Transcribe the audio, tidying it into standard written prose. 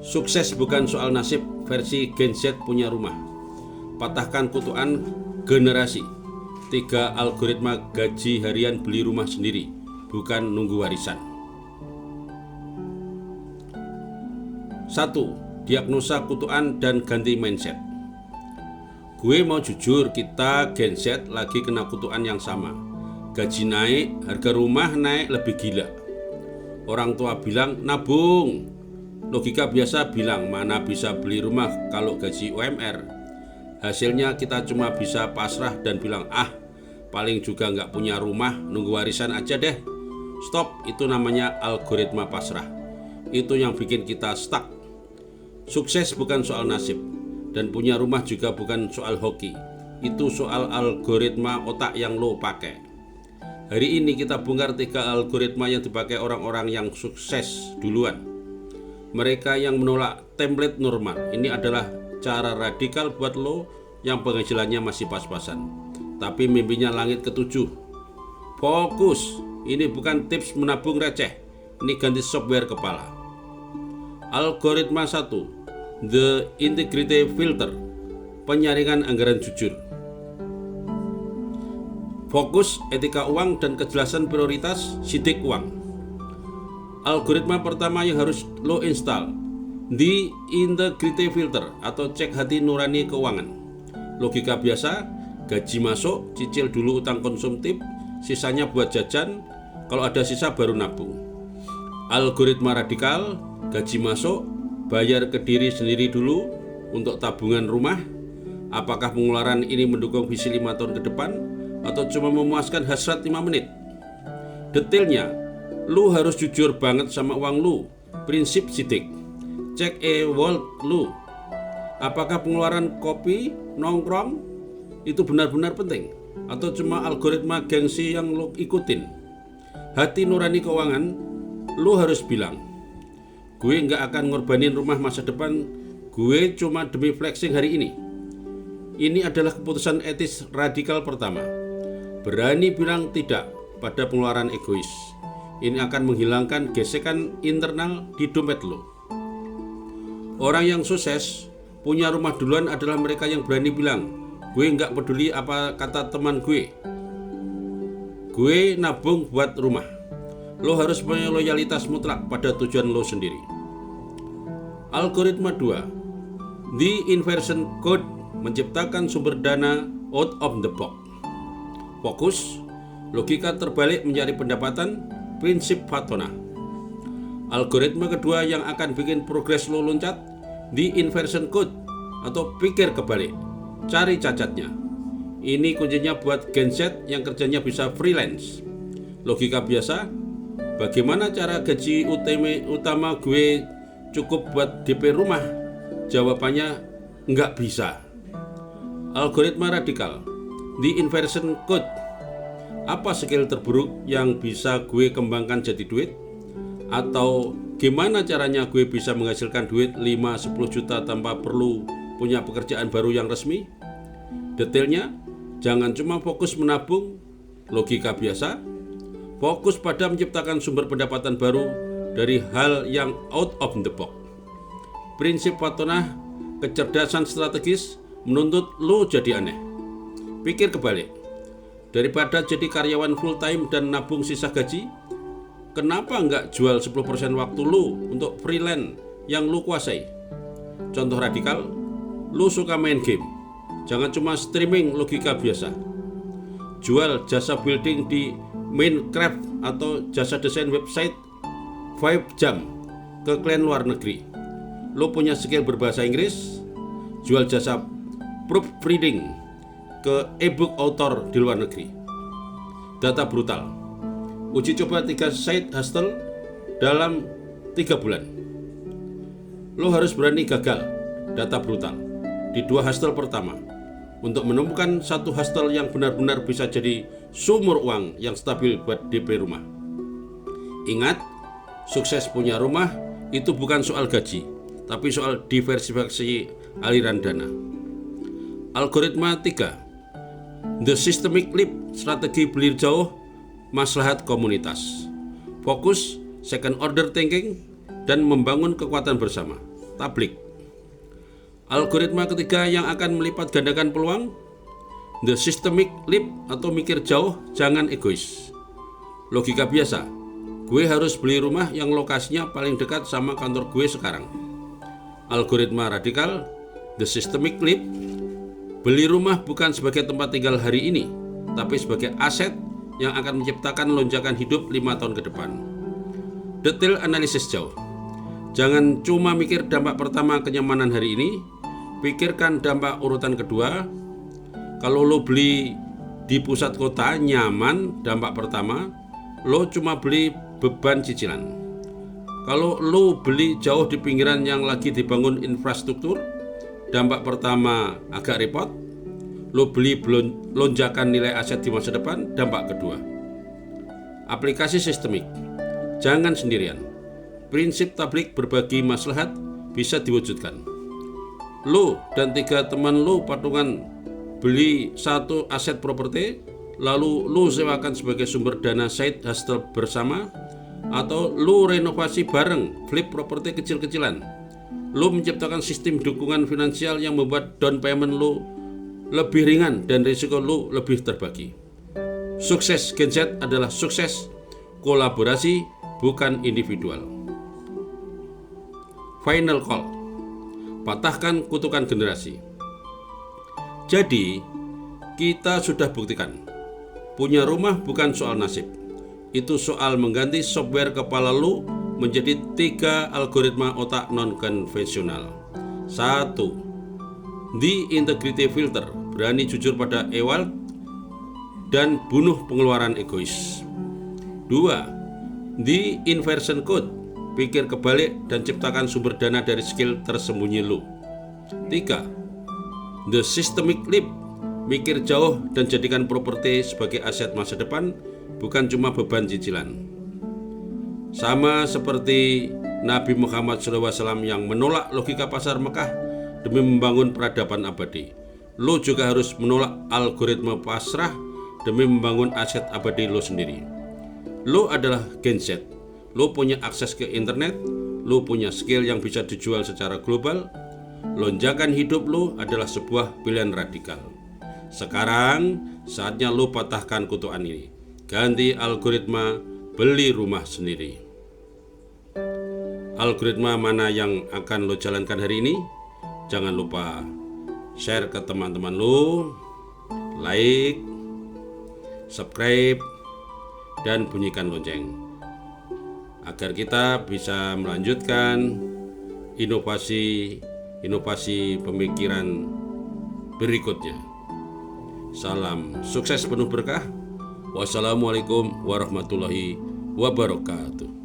Sukses bukan soal nasib versi Gen Z punya rumah. Patahkan kutukan generasi. 3 algoritma gaji harian beli rumah sendiri, bukan nunggu warisan. 1. Diagnosa kutukan dan ganti mindset. Gue mau jujur, kita Gen Z lagi kena kutukan yang sama. Gaji naik, harga rumah naik lebih gila. Orang tua bilang nabung. Logika biasa bilang mana bisa beli rumah kalau gaji UMR. Hasilnya kita cuma bisa pasrah dan bilang paling juga nggak punya rumah, nunggu warisan aja deh. Stop, itu namanya algoritma pasrah. Itu yang bikin kita stuck. Sukses bukan soal nasib, dan punya rumah juga bukan soal hoki. Itu soal algoritma otak yang lo pakai. Hari ini kita bongkar 3 algoritma yang dipakai orang-orang yang sukses duluan. Mereka yang menolak template normal. Ini adalah cara radikal buat lo yang penghasilannya masih pas-pasan, tapi mimpinya langit ke-7. Fokus, ini bukan tips menabung receh, ini ganti software kepala. Algoritma 1, The Integrity Filter, penyaringan anggaran jujur. Fokus, etika uang dan kejelasan prioritas, sidik uang. Algoritma pertama yang harus lo install, The Integrity Filter atau cek hati nurani keuangan. Logika biasa, gaji masuk, cicil dulu utang konsumtif, sisanya buat jajan, kalau ada sisa baru nabung. Algoritma radikal, gaji masuk, bayar ke diri sendiri dulu untuk tabungan rumah. Apakah pengeluaran ini mendukung visi 5 tahun ke depan atau cuma memuaskan hasrat 5 menit? Detailnya, lu harus jujur banget sama uang lu. Prinsip sidik. Cek wallet lu. Apakah pengeluaran kopi, nongkrong itu benar-benar penting atau cuma algoritma gengsi yang lu ikutin? Hati nurani keuangan, lu harus bilang, gue gak akan ngorbanin rumah masa depan gue cuma demi flexing hari ini. Ini adalah keputusan etis radikal pertama. Berani bilang tidak pada pengeluaran egois. Ini akan menghilangkan gesekan internal di dompet lo. Orang yang sukses punya rumah duluan adalah mereka yang berani bilang, gue nggak peduli apa kata teman gue nabung buat rumah. Lo harus punya loyalitas mutlak pada tujuan lo sendiri. Algoritma 2, The Inversion Code, menciptakan sumber dana out of the box. Fokus, logika terbalik mencari pendapatan, prinsip Fatona. Algoritma kedua yang akan bikin progres lo loncat, The Inversion Code atau pikir kebalik, cari cacatnya. Ini kuncinya buat Gen Z yang kerjanya bisa freelance. Logika biasa, bagaimana cara gaji utama gue cukup buat DP rumah? Jawabannya nggak bisa. Algoritma radikal, The Inversion Code, apa skill terburuk yang bisa gue kembangkan jadi duit? Atau gimana caranya gue bisa menghasilkan duit 5-10 juta tanpa perlu punya pekerjaan baru yang resmi? Detailnya, jangan cuma fokus menabung, logika biasa. Fokus pada menciptakan sumber pendapatan baru dari hal yang out of the box. Prinsip Fatona, kecerdasan strategis menuntut lo jadi aneh. Pikir kebalik. Daripada jadi karyawan full time dan nabung sisa gaji, kenapa nggak jual 10% waktu lu untuk freelance yang lu kuasai? Contoh radikal, lu suka main game, jangan cuma streaming, logika biasa. Jual jasa building di Minecraft atau jasa desain website 5 jam ke klien luar negeri. Lu punya skill berbahasa Inggris, jual jasa proofreading ke ebook author di luar negeri. Data brutal, uji coba 3 side hustle dalam 3 bulan. Lo harus berani gagal. Data brutal di 2 hustle pertama untuk menemukan 1 hustle yang benar-benar bisa jadi sumur uang yang stabil buat DP rumah. Ingat, sukses punya rumah itu bukan soal gaji, tapi soal diversifikasi aliran dana. Algoritma 3, The Systemic Leap, strategi beli jauh, maslahat komunitas. Fokus, second order thinking, dan membangun kekuatan bersama. tablik. Algoritma ketiga yang akan melipat gandakan peluang, the systemic leap atau mikir jauh, jangan egois. Logika biasa, gue harus beli rumah yang lokasinya paling dekat sama kantor gue sekarang. Algoritma radikal, the systemic leap, beli rumah bukan sebagai tempat tinggal hari ini, tapi sebagai aset yang akan menciptakan lonjakan hidup 5 tahun ke depan. Detail analisis jauh. Jangan cuma mikir dampak pertama kenyamanan hari ini, pikirkan dampak urutan kedua. Kalau lo beli di pusat kota nyaman, dampak pertama, lo cuma beli beban cicilan. Kalau lo beli jauh di pinggiran yang lagi dibangun infrastruktur, dampak pertama agak repot. Lo beli lonjakan nilai aset di masa depan, dampak kedua. Aplikasi sistemik. Jangan sendirian. Prinsip tablik berbagi maslahat bisa diwujudkan. Lo dan 3 teman lo patungan beli satu aset properti, lalu lo sewakan sebagai sumber dana side hustle bersama, atau lo renovasi bareng, flip properti kecil-kecilan. Lo menciptakan sistem dukungan finansial yang membuat down payment lo lebih ringan dan risiko lo lebih terbagi. Sukses Gen Z adalah sukses kolaborasi, bukan individual. Final call. Patahkan kutukan generasi. Jadi, kita sudah buktikan, punya rumah bukan soal nasib. Itu soal mengganti software kepala lu menjadi 3 algoritma otak non-konvensional. 1. The integrity filter, berani jujur pada Ewald dan bunuh pengeluaran egois. 2. The inversion code, pikir kebalik dan ciptakan sumber dana dari skill tersembunyi lu. 3. The systemic leap, mikir jauh dan jadikan properti sebagai aset masa depan, bukan cuma beban cicilan. Sama seperti Nabi Muhammad SAW yang menolak logika pasar Mekah demi membangun peradaban abadi, lo juga harus menolak algoritma pasrah demi membangun aset abadi lo sendiri. Lo adalah Gen Z, lo punya akses ke internet, lo punya skill yang bisa dijual secara global. Lonjakan hidup lo adalah sebuah pilihan radikal. Sekarang saatnya lo patahkan kutukan ini. Ganti algoritma, beli rumah sendiri. Algoritma mana yang akan lo jalankan hari ini? Jangan lupa share ke teman-teman lo, like, subscribe, dan bunyikan lonceng agar kita bisa melanjutkan inovasi pemikiran berikutnya. Salam sukses penuh berkah. Wassalamualaikum warahmatullahi wabarakatuh.